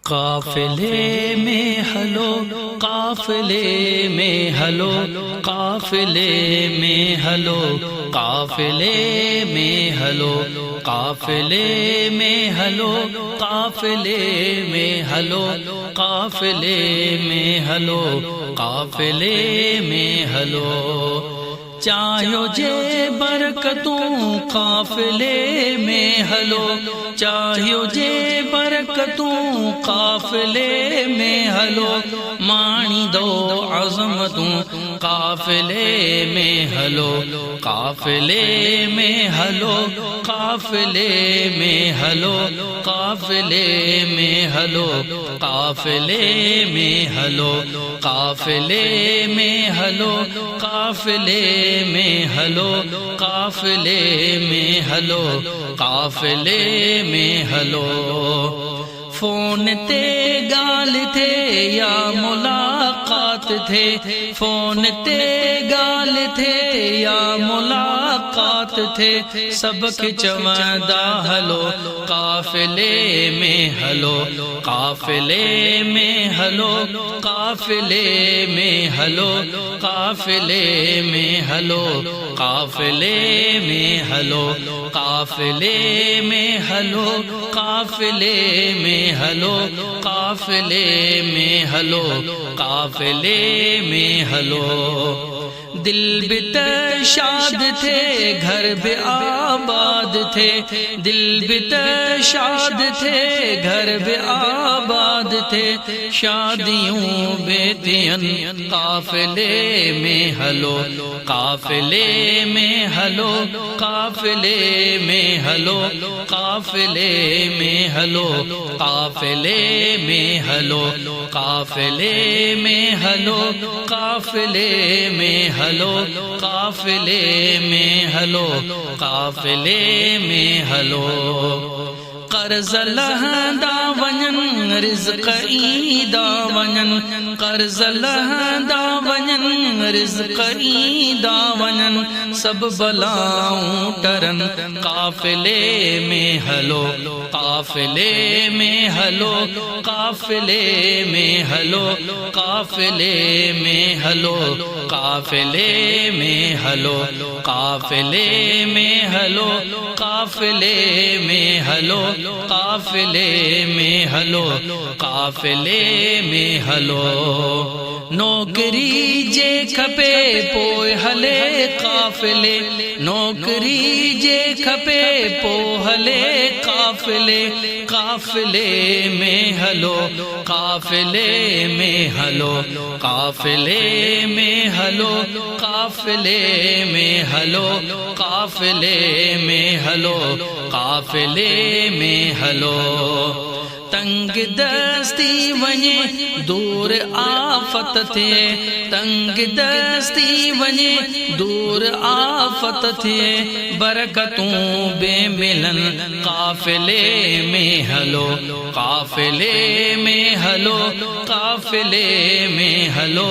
قافلے میں ہلو قافلے میں ہلو قافلے میں ہلو قافلے میں ہلو قافلے میں ہلو قافلے میں ہلو قافلے میں ہلو قافلے میں ہلو چاہیو جے برکتوں قافلے میں ہلو چاہیو جے برکتوں قافلے میں ہلو مانی دو عظمتوں قافلے میں ہلو قافلے میں ہلو قافلے میں ہلو قافلے میں ہلو قافلے میں ہلو قافلے میں ہلو قافلے میں ہلو قافلے میں ہلو قافلے میں ہلو فون تے گال تھے یا ملاقات تھے فون تے گال تھے یا ملاقات تھے سب کے چمدہ ہلو قافلے میں ہلو قافلے میں ہلو قافلے میں ہلو قافلے میں ہلو قافلے میں ہلو قافلے میں ہلو قافلے میں ہلو قافلے میں ہلو قافلے میں ہلو دل بھی شاد تھے گھر بھی آباد تھے دل بھی شاد تھے گھر بھی آباد تھے شادیوں بیتین قافلے میں ہلو قافلے میں ہلو قافلے میں ہلو قافلے میں ہلو قافلے میں ہلو قافلے میں ہلو قافلے میں ہلو قافلے میں ہلو قافلے میں ہلو قرض لہندا ونن رزق ایدا ونن قرض لہندا ونن رزق ایدا ونن سب بلاؤں ٹرن قافلے میں ہلو قافلے میں ہلو قافلے میں ہلو قافلے میں ہلو قافلے میں ہلو قافلے میں ہلو قافلے میں ہلو قافلے میں ہلو قافلے میں ہلو نوکری جے کھپے پوئے ہلے قافلے نوکری جے کھپے پوئے ہلے قافلے قافلے میں ہلو قافلے میں ہلو قافلے میں ہلو قافلے میں ہلو قافلے میں ہلو قافلے میں ہلو تنگ دستی ونے دور آفت تھے تنگ دستی ونے دور آفت تھے برکتوں بے ملن قافلے میں ہلو قافلے میں ہلو قافلے میں ہلو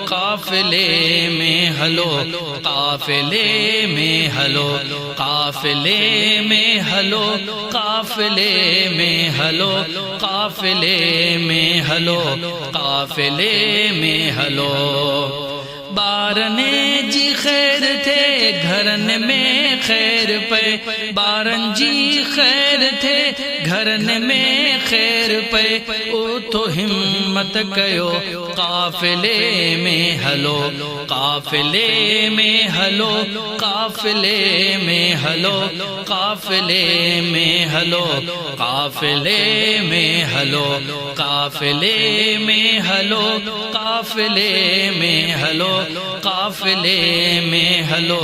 قافلے میں ہلو قافلے میں ہلو قافلے میں ہلو قافلے میں ہلو قافلے میں ہلو قافلے میں ہلو بارنے جی خیر تھے گھرن میں خیر پے بارن جی خیر تھے گھرن میں خیر پے او تو ہمت کیو قافلے میں ہلو قافلے میں ہلو قافلے میں ہلو قافلے میں ہلو قافلے میں ہلو قافلے میں ہلو قافلے میں ہلو قافلے میں ہلو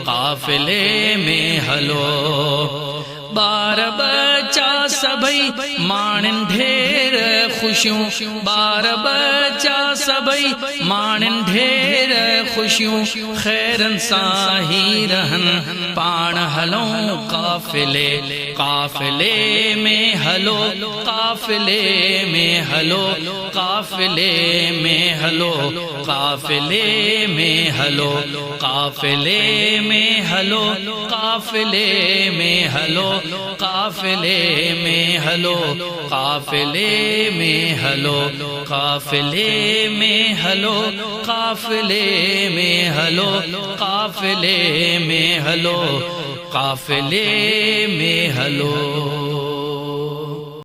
قافلے میں ہلو بار بچہ سبئی مانن ڈھیر خوشیوں بار بچہ سبئی مانن ڈھیر خوشیوں خیرن ساہی رہن پان ہلوں قافلے قافلے میں ہلو قافلے میں ہلو قافلے میں ہلو قافلے میں ہلو قافلے میں ہلو قافلے میں ہلو قافلے میں ہلو قافلے میں ہلو قافلے میں ہلو قافلے میں ہلو قافلے میں ہلو قافلے میں ہلو